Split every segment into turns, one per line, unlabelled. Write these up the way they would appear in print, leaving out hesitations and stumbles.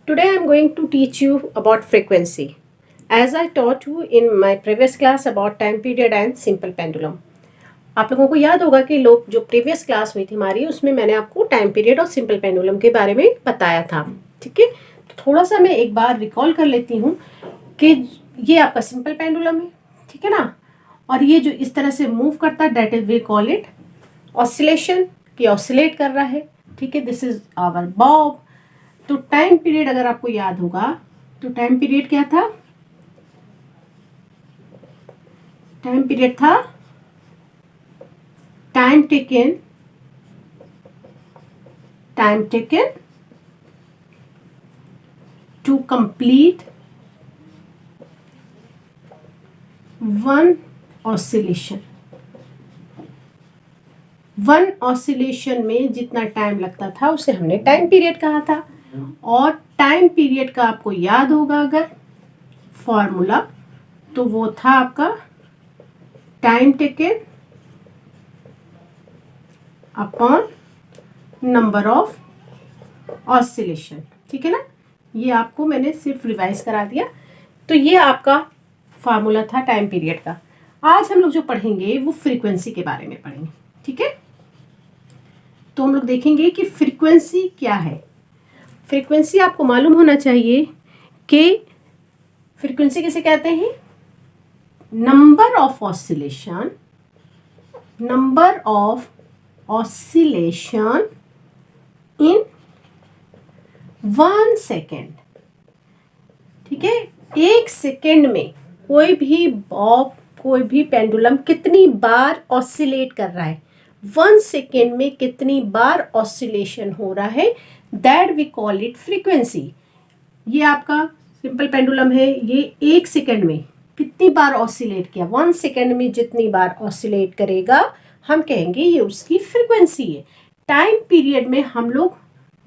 Today I am going to teach you about frequency. As I taught you in my previous class about time period and simple pendulum. आप लोगों को याद होगा कि लोग जो प्रीवियस क्लास हुई थी हमारी उसमें मैंने आपको टाइम पीरियड और सिंपल पेंडुलम के बारे में बताया था. ठीक है, तो थोड़ा सा मैं एक बार रिकॉल कर लेती हूँ कि ये आपका सिंपल पेंडुलम है. ठीक है ना, और ये जो इस तरह से मूव करता है that is we call it oscillation, कि ऑसिलेट कर रहा है. ठीक है, दिस इज आवर बॉब. तो टाइम पीरियड अगर आपको याद होगा तो टाइम पीरियड क्या था? टाइम पीरियड था time taken to complete one oscillation. One oscillation में जितना टाइम लगता था उसे हमने टाइम पीरियड कहा था. और टाइम पीरियड का आपको याद होगा अगर फॉर्मूला, तो वो था आपका time taken upon number of oscillation. ठीक है ना, ये आपको मैंने सिर्फ रिवाइज करा दिया. तो ये आपका फार्मूला था टाइम पीरियड का. आज हम लोग जो पढ़ेंगे वो फ्रीक्वेंसी के बारे में पढ़ेंगे. ठीक है, तो हम लोग देखेंगे कि फ्रीक्वेंसी क्या है. फ्रीक्वेंसी आपको मालूम होना चाहिए कि फ्रीक्वेंसी किसे कहते हैं? Number of oscillation in 1 second. ठीक है, 1 सेकेंड में कोई भी बॉब, कोई भी पेंडुलम कितनी बार ऑसिलेट कर रहा है, 1 सेकेंड में कितनी बार ऑसिलेशन हो रहा है, that we call it frequency. ये आपका सिंपल पेंडुलम है, ये 1 सेकेंड में कितनी बार ऑसिलेट किया, 1 सेकेंड में जितनी बार ऑसिलेट करेगा हम कहेंगे ये उसकी फ्रीक्वेंसी है. टाइम पीरियड में हम लोग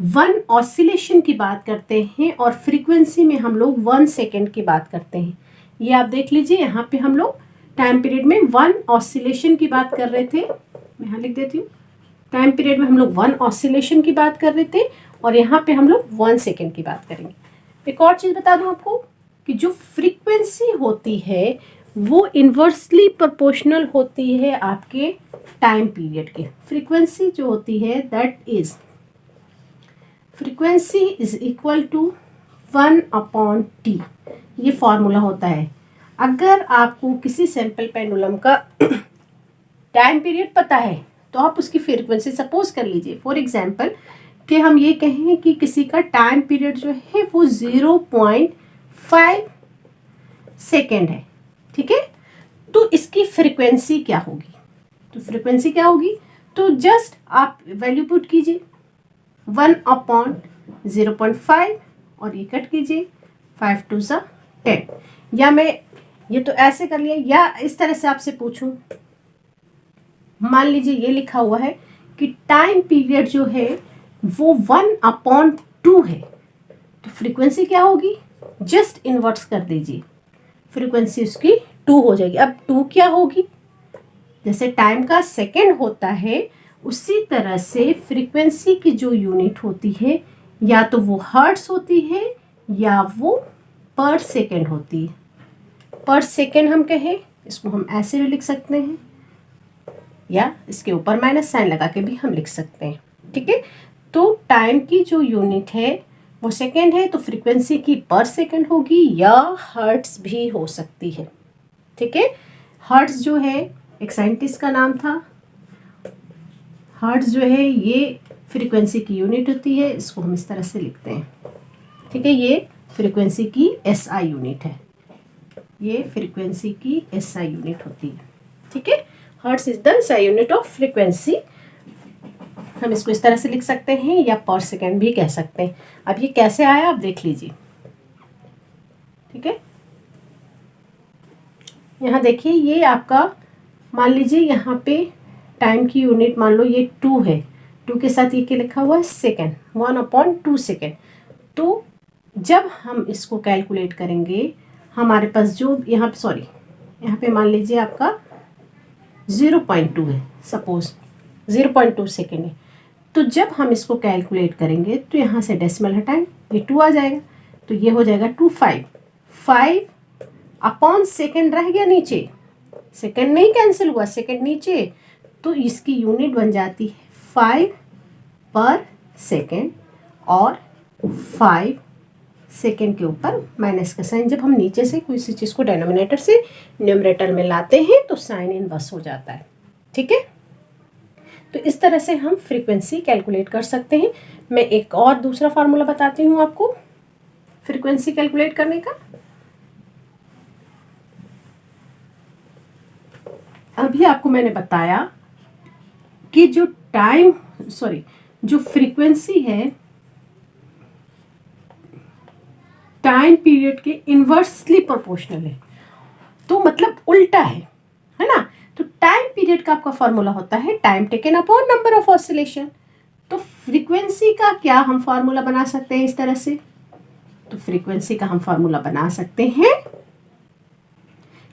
1 ऑसिलेशन की बात करते हैं और फ्रीक्वेंसी में हम लोग 1 सेकेंड की बात करते हैं. ये आप देख लीजिए, यहाँ पे हम लोग टाइम पीरियड में 1 ऑसिलेशन की बात कर रहे थे. मैं यहाँ लिख देती हूँ, टाइम पीरियड में हम लोग 1 ऑसिलेशन की बात कर रहे थे और यहाँ पे हम लोग 1 सेकेंड की बात करेंगे. एक और चीज़ बता दूँ आपको कि जो फ्रीक्वेंसी होती है वो इन्वर्सली प्रोपोर्शनल होती है आपके टाइम पीरियड के. फ्रीक्वेंसी जो होती है that is frequency is equal to 1/t. ये फॉर्मूला होता है. अगर आपको किसी सैंपल पेंडुलम का टाइम पीरियड पता है तो आप उसकी फ्रीक्वेंसी सपोज कर लीजिए. फॉर एग्जांपल कि हम ये कहें कि किसी का टाइम पीरियड जो है वो 0.5 सेकेंड है. ठीक है, तो इसकी फ्रीक्वेंसी क्या होगी? तो फ्रीक्वेंसी क्या होगी, तो जस्ट आप वैल्यू पुट कीजिए 1/0.5 और ये कट कीजिए 5 2 10. या मैं ये तो ऐसे कर लिया, या इस तरह से आपसे पूछूं, मान लीजिए ये लिखा हुआ है कि टाइम पीरियड जो है वो 1/2 है, तो फ्रीक्वेंसी क्या होगी? जस्ट इन्वर्स कर दीजिए, फ्रीक्वेंसी उसकी 2 हो जाएगी. अब 2 क्या होगी? जैसे टाइम का सेकेंड होता है उसी तरह से फ्रीक्वेंसी की जो यूनिट होती है या तो वो हर्ट्स होती है या वो पर सेकेंड होती है. पर सेकेंड हम कहें, इसको हम ऐसे भी लिख सकते हैं या इसके ऊपर माइनस साइन लगा के भी हम लिख सकते हैं. ठीक है, तो टाइम की जो यूनिट है वो सेकेंड है, तो फ्रीक्वेंसी की पर सेकेंड होगी या हर्ट्स भी हो सकती है. ठीक है, हर्ट्स जो है एक साइंटिस्ट का नाम था. हर्ट्स जो है ये फ्रीक्वेंसी की यूनिट होती है, इसको हम इस तरह से लिखते हैं. ठीक है, ये फ्रीक्वेंसी की SI यूनिट है, ये फ्रीक्वेंसी की SI यूनिट होती है. ठीक है, hertz is the SI unit of frequency. हम इसको इस तरह से लिख सकते हैं या पर सेकेंड भी कह सकते हैं. अब ये कैसे आया आप देख लीजिए. ठीक है, यहाँ देखिए, ये आपका मान लीजिए यहाँ पे टाइम की यूनिट मान लो ये 2 है, 2 के साथ ये क्या लिखा हुआ है सेकेंड, 1/2 सेकेंड. तो जब हम इसको कैलकुलेट करेंगे हमारे पास जो यहाँ पे यहाँ पे मान लीजिए आपका 0.2 है, सपोज 0.2 सेकेंड है. तो जब हम इसको कैलकुलेट करेंगे तो यहाँ से डेसिमल हटाएं, ये 2 आ जाएगा. तो ये हो जाएगा 2 5 5 अपॉन सेकेंड रह गया नीचे, सेकेंड नहीं कैंसिल हुआ, सेकेंड नीचे, तो इसकी यूनिट बन जाती है 5 पर सेकेंड और 5 सेकेंड के ऊपर माइनस का साइन। जब हम नीचे से कोई सी चीज़ को डिनोमिनेटर से न्यूमरेटर में लाते हैं तो साइन इनवर्स हो जाता है। ठीक है, तो इस तरह से हम फ्रीक्वेंसी कैलकुलेट कर सकते हैं। मैं एक और दूसरा फार्मूला बताती हूँ आपको फ्रीक्वेंसी कैलकुलेट करने का। अभी आपको मैंने बताया कि जो जो फ्रीक्वेंसी है टाइम पीरियड के इन्वर्सली प्रोपोर्शनल है, तो मतलब उल्टा है ना। तो टाइम पीरियड का आपका फॉर्मूला होता है time taken upon number of oscillation. तो फ्रीक्वेंसी का क्या हम फार्मूला बना सकते हैं इस तरह से, तो फ्रीक्वेंसी का हम फार्मूला बना सकते हैं,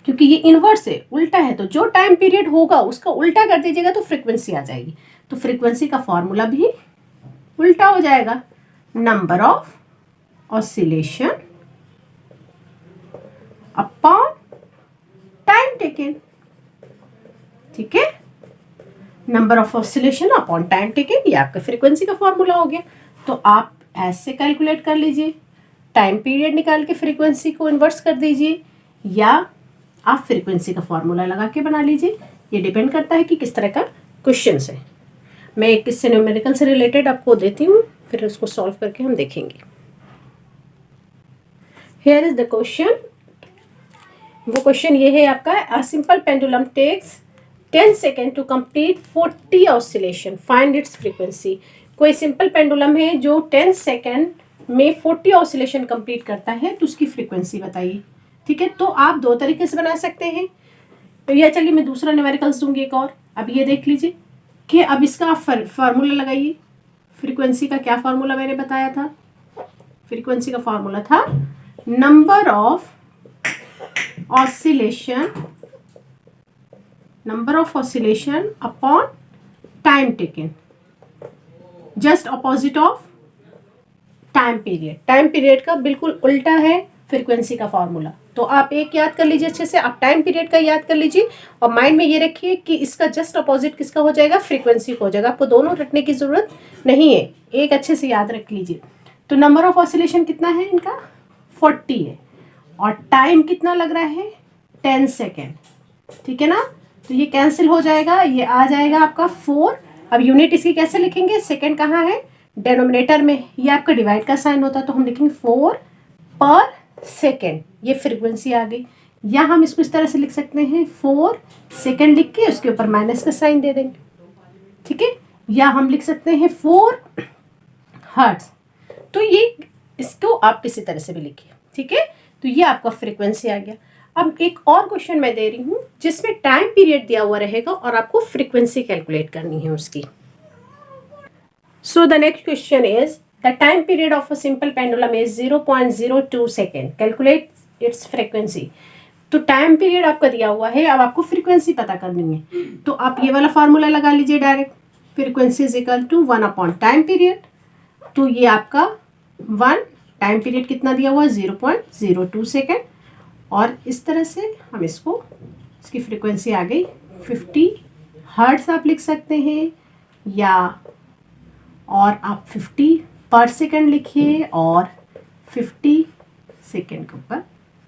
क्योंकि ये इन्वर्स है, उल्टा है, तो जो टाइम पीरियड होगा उसका उल्टा कर दीजिएगा तो फ्रीक्वेंसी आ जाएगी। तो फ्रीक्वेंसी का फॉर्मूला भी उल्टा हो जाएगा, number of oscillation upon time taken. ठीक है, number of oscillation upon time taken, ये आपका फ्रीक्वेंसी का फॉर्मूला हो गया। तो आप ऐसे कैलकुलेट कर लीजिए, टाइम पीरियड निकाल के फ्रीक्वेंसी को इन्वर्स कर दीजिए, या आप फ्रीक्वेंसी का फॉर्मूला लगा के बना लीजिए। ये डिपेंड करता है कि किस तरह का क्वेश्चन है। मैं एक किससे न्यूमेरिकल से रिलेटेड आपको देती हूँ, फिर उसको सॉल्व करके हम देखेंगे। Here is the question. वो क्वेश्चन ये है आपका, a simple pendulum takes 10 second to complete 40 oscillation, find its frequency. कोई सिंपल पेंडुलम है जो 10 सेकेंड में 40 ऑसिलेशन कंप्लीट करता है, तो उसकी फ्रीक्वेंसी बताइए। ठीक है, तो आप दो तरीके से बना सकते हैं। तो यह चलिए मैं दूसरा न्यूमेरिकल्स दूंगी एक और। अब ये देख लीजिए कि अब इसका आप फार्मूला लगाइए। फ्रीक्वेंसी का क्या फार्मूला मैंने बताया था, फ्रीक्वेंसी का फार्मूला था number of oscillation upon time taken, just opposite of time period. Time period का बिल्कुल उल्टा है फ्रीक्वेंसी का फॉर्मूला। तो आप एक याद कर लीजिए अच्छे से, आप टाइम पीरियड का याद कर लीजिए और माइंड में ये रखिए कि इसका जस्ट अपोजिट किसका हो जाएगा, फ्रीक्वेंसी को हो जाएगा। आपको दोनों रखने की जरूरत नहीं है, एक अच्छे से याद रख लीजिए। तो नंबर ऑफ ऑसिलेशन कितना है इनका, 40 है, और टाइम कितना लग रहा है, 10 सेकेंड। ठीक है ना, तो ये कैंसिल हो जाएगा, ये आ जाएगा आपका 4। अब यूनिट इसकी कैसे लिखेंगे, सेकेंड कहाँ है, डेनोमिनेटर में, ये आपका डिवाइड का साइन होता है, तो हम लिखेंगे 4 पर सेकेंड। ये फ्रीक्वेंसी आ गई, या हम इसको इस तरह से लिख सकते हैं 4 सेकेंड लिख के उसके ऊपर माइनस का साइन दे देंगे। ठीक है, या हम लिख सकते हैं 4 हर्ट्ज। तो ये इसको आप किसी तरह से भी लिखिए। ठीक है, तो ये आपका फ्रीक्वेंसी आ गया। अब एक और क्वेश्चन मैं दे रही हूँ जिसमें टाइम पीरियड दिया हुआ रहेगा और आपको फ्रीक्वेंसी कैलकुलेट करनी है उसकी। So the next question is the time period of a simple pendulum is 0.02 second, calculate its frequency. तो टाइम पीरियड आपका दिया हुआ है, अब आपको फ्रीक्वेंसी पता करनी है। तो आप ये वाला फार्मूला लगा लीजिए direct, frequency is equal to 1 upon time period. तो ये आपका 1, टाइम पीरियड कितना दिया हुआ है 0.02 सेकेंड, और इस तरह से हम इसको, इसकी फ्रीक्वेंसी आ गई 50 हर्ट्ज आप लिख सकते हैं, या और आप 50 पर सेकेंड लिखिए और 50 सेकेंड के ऊपर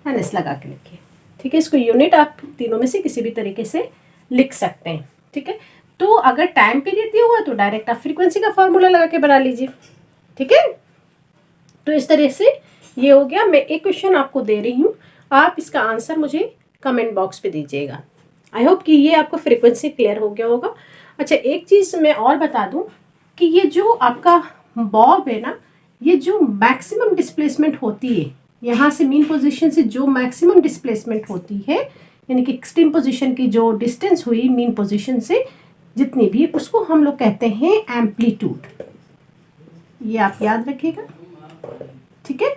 माइनस लगा के लिखिए। ठीक है, इसको यूनिट आप तीनों में से किसी भी तरीके से लिख सकते हैं। ठीक है, तो अगर टाइम पीरियड दिया हुआ तो डायरेक्ट आप फ्रीक्वेंसी का फॉर्मूला लगा के बना लीजिए। ठीक है, तो इस तरह से ये हो गया। मैं एक क्वेश्चन आपको दे रही हूँ, आप इसका आंसर मुझे कमेंट बॉक्स पे दीजिएगा। आई होप कि ये आपको फ्रीक्वेंसी क्लियर हो गया होगा। अच्छा, एक चीज़ मैं और बता दूं कि ये जो आपका बॉब है ना, ये जो मैक्सिमम डिस्प्लेसमेंट होती है, यहाँ से मीन पोजीशन से जो मैक्सिमम डिस्प्लेसमेंट होती है, यानी कि एक्सट्रीम पोजीशन की जो डिस्टेंस हुई मीन पोजीशन से जितनी भी, उसको हम लोग कहते हैं एम्पलीट्यूड। ये आप याद रखिएगा। ठीक है,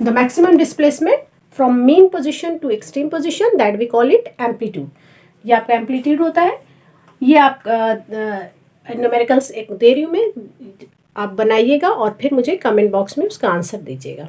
the maximum displacement from mean position to extreme position, that we call it amplitude. ये आपका एम्पलीट्यूड होता है। ये आप न्यूमेरिकल्स एक दे रही हूँ मैं, आप बनाइएगा और फिर मुझे कमेंट बॉक्स में उसका आंसर दीजिएगा।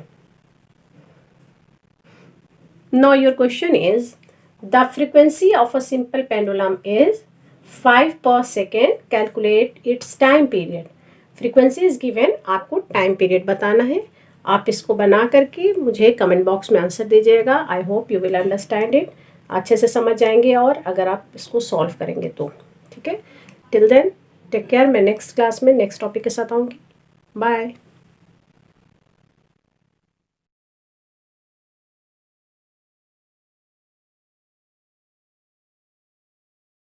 Now your question is, the frequency of a simple pendulum is 5 per second. Calculate its time period. Frequency is given, आपको टाइम पीरियड बताना है. आप इसको बना करके मुझे कमेंट बॉक्स में आंसर दीजिएगा. I hope you will understand it. अच्छे से समझ जाएंगे और अगर आप इसको सॉल्व करेंगे तो. ठीक है. Till then take care. मैं नेक्स्ट क्लास में नेक्स्ट टॉपिक के साथ आऊँगी. बाय.